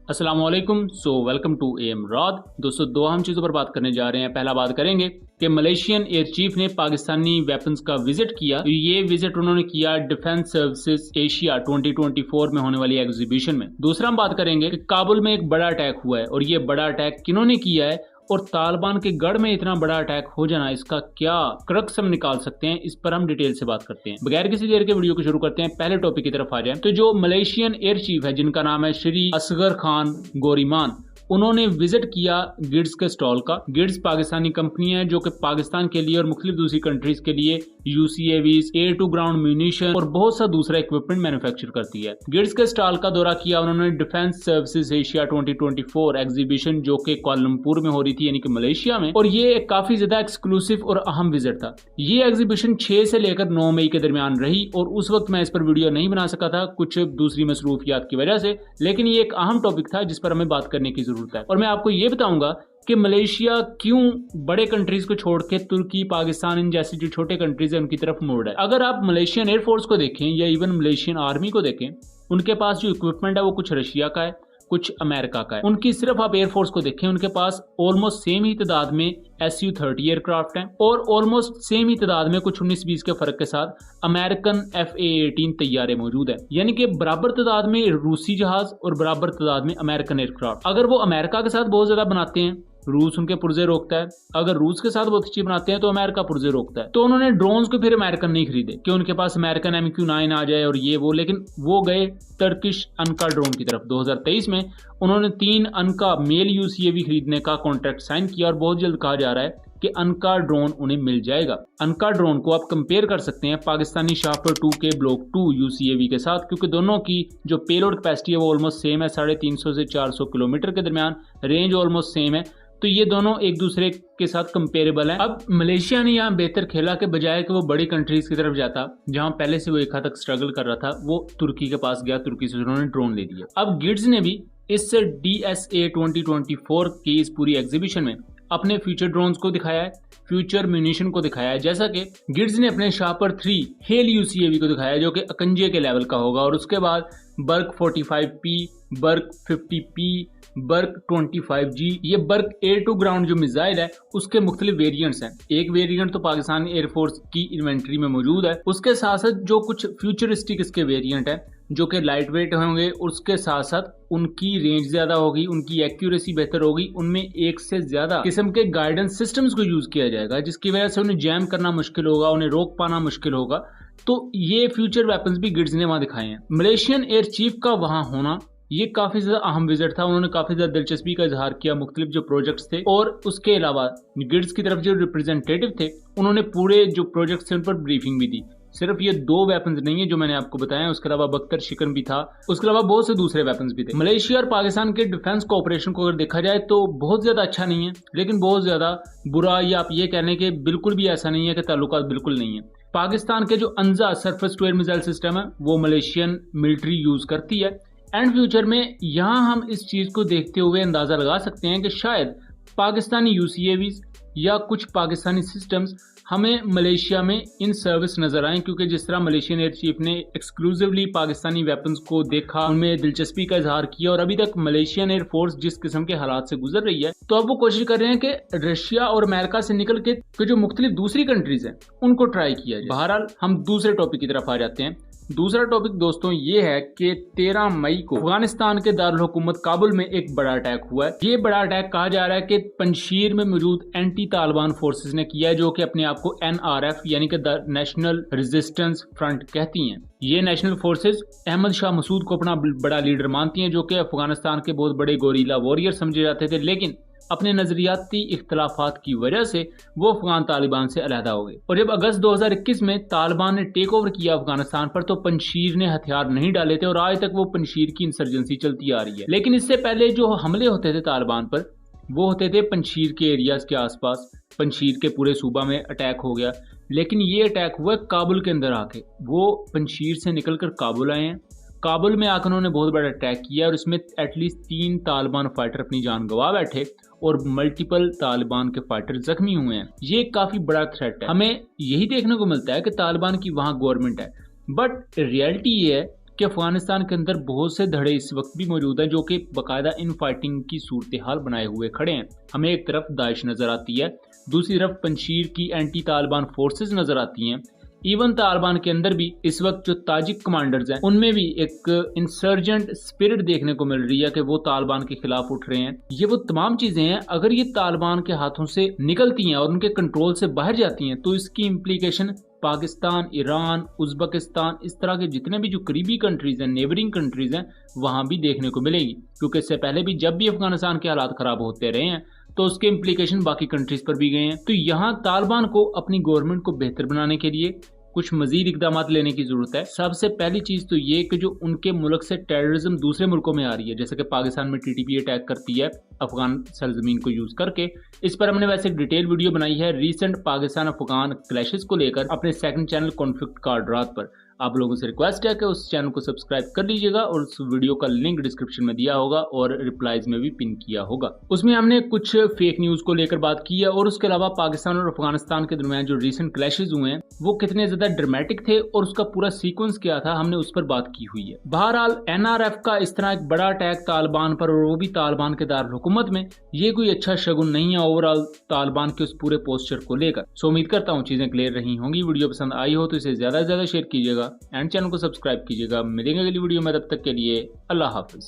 अस्सलाम वालेकुम। Welcome to एम राद। दोस्तों, दो अहम चीज़ों पर बात करने जा रहे हैं। पहला बात करेंगे कि मलेशियन एयर चीफ ने पाकिस्तानी वेपन्स का विजिट किया। ये विजिट उन्होंने किया डिफेंस सर्विसेज एशिया 2024 में होने वाली एग्जीबिशन में। दूसरा हम बात करेंगे कि काबुल में एक बड़ा अटैक हुआ है और ये बड़ा अटैक किन्होंने किया है और तालिबान के गढ़ में इतना बड़ा अटैक हो जाना, इसका क्या क्रक्स हम निकाल सकते हैं, इस पर हम डिटेल से बात करते हैं। बगैर किसी देर के वीडियो को शुरू करते हैं। पहले टॉपिक की तरफ आ जाए तो जो मलेशियन एयर चीफ है जिनका नाम है श्री असगर खान गोरीमान, उन्होंने विजिट किया गिड्स के स्टॉल का। गिड्स पाकिस्तानी कंपनी है जो कि पाकिस्तान के लिए और मुख्तलिफ दूसरी कंट्रीज के लिए UCAVs, air to ground munition और बहुत सा दूसरा इक्विपमेंट मैन्युफैक्चर करती है। गिड्स के स्टॉल का दौरा किया उन्होंने डिफेंस सर्विसेज एशिया 2024 एग्जीबिशन जो कि कुआलालंपुर में हो रही थी, यानी कि मलेशिया में, और ये काफी ज्यादा एक्सक्लूसिव और अहम विजिट था। ये एग्जीबिशन 6 से लेकर 9 मई के दरमियान रही और उस वक्त मैं इस पर वीडियो नहीं बना सका था कुछ दूसरी मसरूफियात की वजह से, लेकिन ये एक अहम टॉपिक था जिस पर हमें बात करने की जरूरत है। और मैं आपको ये बताऊंगा कि मलेशिया क्यों बड़े कंट्रीज को छोड़ के तुर्की, पाकिस्तान, इन जैसी जो छोटे कंट्रीज है उनकी तरफ मुड़ है। अगर आप मलेशियन एयरफोर्स को देखें या इवन मलेशियन आर्मी को देखें, उनके पास जो इक्विपमेंट है वो कुछ रशिया का है, कुछ अमेरिका का है। उनकी सिर्फ आप एयरफोर्स को देखें, उनके पास ऑलमोस्ट सेम ही तादाद में Su-30 एयरक्राफ्ट हैं और ऑलमोस्ट सेम ही तादाद में कुछ 19-20 के फर्क के साथ अमेरिकन FA-18 तैयारे मौजूद है, यानी कि बराबर तादाद में रूसी जहाज और बराबर तादाद में अमेरिकन एयरक्राफ्ट। अगर वो अमेरिका के साथ बहुत ज्यादा बनाते हैं, रूस उनके पुर्जे रोकता है। अगर रूस के साथ बहुत अच्छी बनाते हैं तो अमेरिका पुर्जे रोकता है। तो उन्होंने ड्रोन्स को फिर अमेरिकन नहीं खरीदे कि उनके पास अमेरिकन MQ-9 आ जाए और ये वो, लेकिन वो गए टर्किश अनका ड्रोन की तरफ। 2023 में उन्होंने 3 अनका मेल UCAV खरीदने का कॉन्ट्रैक्ट साइन किया और बहुत जल्द कहा जा रहा है कि अनका ड्रोन उन्हें मिल जाएगा। अनका ड्रोन को आप कंपेयर कर सकते हैं पाकिस्तानी शाहपुर 2 के ब्लॉक 2 UCAV के साथ, क्योंकि दोनों की जो पेलोड कैपेसिटी है वो ऑलमोस्ट सेम है, 350 से 400 किलोमीटर के दरमियान, रेंज ऑलमोस्ट सेम है। तो ये दोनों एक दूसरे के साथ कंपेरेबल हैं। अब मलेशिया ने यहाँ बेहतर खेला के बजाय कि वो बड़ी कंट्रीज की तरफ जाता, जहां पहले से वो एक हद तक स्ट्रगल कर रहा था, वो तुर्की के पास गया, तुर्की से उन्होंने ड्रोन ले लिया। अब गिड्स ने भी इस DSA 2024 की इस पूरी एग्जीबिशन में अपने फ्यूचर ड्रोन्स को दिखाया है, फ्यूचर म्यूनिशन को दिखाया है, जैसा कि गिड्स ने अपने शाहपर 3 हेल UCAV को दिखाया जो कि अकंजे के लेवल का होगा, और उसके बाद Barq 45P, Barq 50P, Barq 25G, ये बर्क एयर टू ग्राउंड जो मिसाइल है उसके मुख्तलिफ वेरिएंट्स हैं। एक वेरिएंट तो पाकिस्तान एयरफोर्स की इन्वेंट्री में मौजूद है, उसके साथ साथ जो कुछ फ्यूचरिस्टिक इसके वेरिएंट है जो कि लाइट वेट होंगे, उसके साथ साथ उनकी रेंज ज्यादा होगी, उनकी एक्यूरेसी बेहतर होगी, उनमें एक से ज्यादा किस्म के गाइडेंस सिस्टम्स को यूज किया जाएगा जिसकी वजह से उन्हें जैम करना मुश्किल होगा, उन्हें रोक पाना मुश्किल होगा। तो ये फ्यूचर वेपन्स भी गिड्स ने वहां दिखाए हैं। मलेशियन एयर चीफ का वहां होना ये काफी ज्यादा अहम विजिट था। उन्होंने काफी ज्यादा दिलचस्पी का इजहार किया मुख्तलिफ जो प्रोजेक्ट्स थे, और उसके अलावा गिड्स की तरफ जो रिप्रेजेंटेटिव थे उन्होंने पूरे जो प्रोजेक्ट्स थे उन पर ब्रीफिंग भी दी। सिर्फ ये 2 वेपन्स नहीं है जो मैंने आपको बताया, उसके अलावा बख्तर शिकन भी था, उसके अलावा बहुत से दूसरे वेपन्स भी थे। मलेशिया और पाकिस्तान के डिफेंस कोऑपरेशन को अगर देखा जाए तो बहुत ज्यादा अच्छा नहीं है, लेकिन बहुत ज्यादा बुरा, या आप ये कहने के बिल्कुल भी ऐसा नहीं है कि ताल्लुकात बिल्कुल नहीं है। पाकिस्तान के जो Anza surface to air missile system है वो मलेशियन मिलिट्री यूज करती है, एंड फ्यूचर में यहाँ हम इस चीज को देखते हुए अंदाजा लगा सकते हैं कि शायद पाकिस्तानी UCAVs या कुछ पाकिस्तानी सिस्टम्स हमें मलेशिया में इन सर्विस नजर आए, क्योंकि जिस तरह मलेशियन एयर चीफ ने एक्सक्लूसिवली पाकिस्तानी वेपन्स को देखा, उनमें दिलचस्पी का इजहार किया, और अभी तक मलेशियन एयर फोर्स जिस किस्म के हालात से गुजर रही है, तो अब वो कोशिश कर रहे हैं कि रशिया और अमेरिका से निकल के जो मुख्तलिफ दूसरी कंट्रीज हैं उनको ट्राई किया जाए। बहरहाल हम दूसरे टॉपिक की तरफ आ जाते हैं। दूसरा टॉपिक दोस्तों ये है कि 13 मई को अफगानिस्तान के दारुल हुकूमत काबुल में एक बड़ा अटैक हुआ है। ये बड़ा अटैक कहा जा रहा है कि पंशीर में मौजूद एंटी तालिबान फोर्सेस ने किया है, जो कि अपने आप को NRF यानी कि नेशनल रेजिस्टेंस फ्रंट कहती हैं। ये नेशनल फोर्सेस अहमद शाह मसूद को अपना बड़ा लीडर मानती हैं, जो कि अफगानिस्तान के बहुत बड़े गोरीला वॉरियर समझे जाते थे, लेकिन अपने नजरियाती इख्तलाफात की वजह से वो अफगान तालिबान से अलहदा हो गए। और जब अगस्त 2021 में तालिबान ने टेक ओवर किया अफगानिस्तान पर, तो पंशीर ने हथियार नहीं डाले थे और आज तक वो पंशीर की इंसर्जेंसी चलती आ रही है। लेकिन इससे पहले जो हमले होते थे तालिबान पर वो होते थे पंशीर के एरियाज के आसपास। पंशीर के पूरे सूबा में अटैक हो गया, लेकिन ये अटैक हुआ काबुल के अंदर आके। वो पंशीर से निकलकर काबुल आए हैं, काबुल में आकर उन्होंने बहुत बड़ा अटैक किया और इसमें एटलीस्ट 3 तालिबान फाइटर अपनी जान गंवा बैठे और मल्टीपल तालिबान के फाइटर जख्मी हुए हैं। ये काफी बड़ा थ्रेट है। हमें यही देखने को मिलता है कि तालिबान की वहां गवर्नमेंट है, बट रियलिटी ये है कि अफगानिस्तान के अंदर बहुत से धड़े इस वक्त भी मौजूद हैं जो कि बाकायदा इन फाइटिंग की सूरत हाल बनाए हुए खड़े हैं। हमें एक तरफ दाइश नजर आती है, दूसरी तरफ पंशीर की एंटी तालिबान फोर्सेस नजर आती हैं। इवन तालिबान के अंदर भी इस वक्त जो ताजिक कमांडर्स हैं उनमें भी एक इंसर्जेंट स्पिरिट देखने को मिल रही है कि वो तालिबान के खिलाफ उठ रहे हैं। ये वो तमाम चीजें हैं, अगर ये तालिबान के हाथों से निकलती हैं और उनके कंट्रोल से बाहर जाती हैं तो इसकी इम्प्लीकेशन पाकिस्तान, ईरान, उज्बेकिस्तान, इस तरह के जितने भी जो करीबी कंट्रीज हैं, नेबरिंग कंट्रीज हैं, वहां भी देखने को मिलेगी। क्योंकि इससे पहले भी जब भी अफगानिस्तान के हालात खराब होते रहे हैं तो उसके इम्प्लीकेशन बाकी कंट्रीज पर भी गए हैं। तो यहाँ तालिबान को अपनी गवर्नमेंट को बेहतर बनाने के लिए कुछ मजीद इकदाम लेने की जरूरत है। सबसे पहली चीज तो ये कि जो उनके मुल्क से टेररिज्म दूसरे मुल्कों में आ रही है, जैसे कि पाकिस्तान में टीटीपी अटैक करती है अफगान सरजमीन को यूज करके, इस पर हमने वैसे एक डिटेल वीडियो बनाई है रिसेंट पाकिस्तान अफगान क्लैशेस को लेकर अपने सेकंड चैनल कॉन्फ्लिक्ट कार्ड रात पर। आप लोगों से रिक्वेस्ट है कि उस चैनल को सब्सक्राइब कर लीजिएगा और उस वीडियो का लिंक डिस्क्रिप्शन में दिया होगा और रिप्लाईज में भी पिन किया होगा। उसमें हमने कुछ फेक न्यूज को लेकर बात की है और उसके अलावा पाकिस्तान और अफगानिस्तान के दरमियान जो रिसेंट क्लैशेस हुए हैं वो कितने ज्यादा ड्रामेटिक थे और उसका पूरा सीक्वेंस क्या था, हमने उस पर बात की हुई है। बहरहाल NRF का इस तरह एक बड़ा अटैक तालिबान पर और वो भी तालिबान के दारुल हुकूमत में, ये कोई अच्छा शगुन नहीं है ओवरऑल तालिबान के उस पूरे पोस्चर को लेकर। सो उम्मीद करता हूँ चीजें क्लियर रही होंगी। वीडियो पसंद आई हो तो इसे ज्यादा से ज्यादा शेयर कीजिएगा एंड चैनल को सब्सक्राइब कीजिएगा। मिलेंगे अगली वीडियो में, तब तक के लिए अल्लाह हाफिज।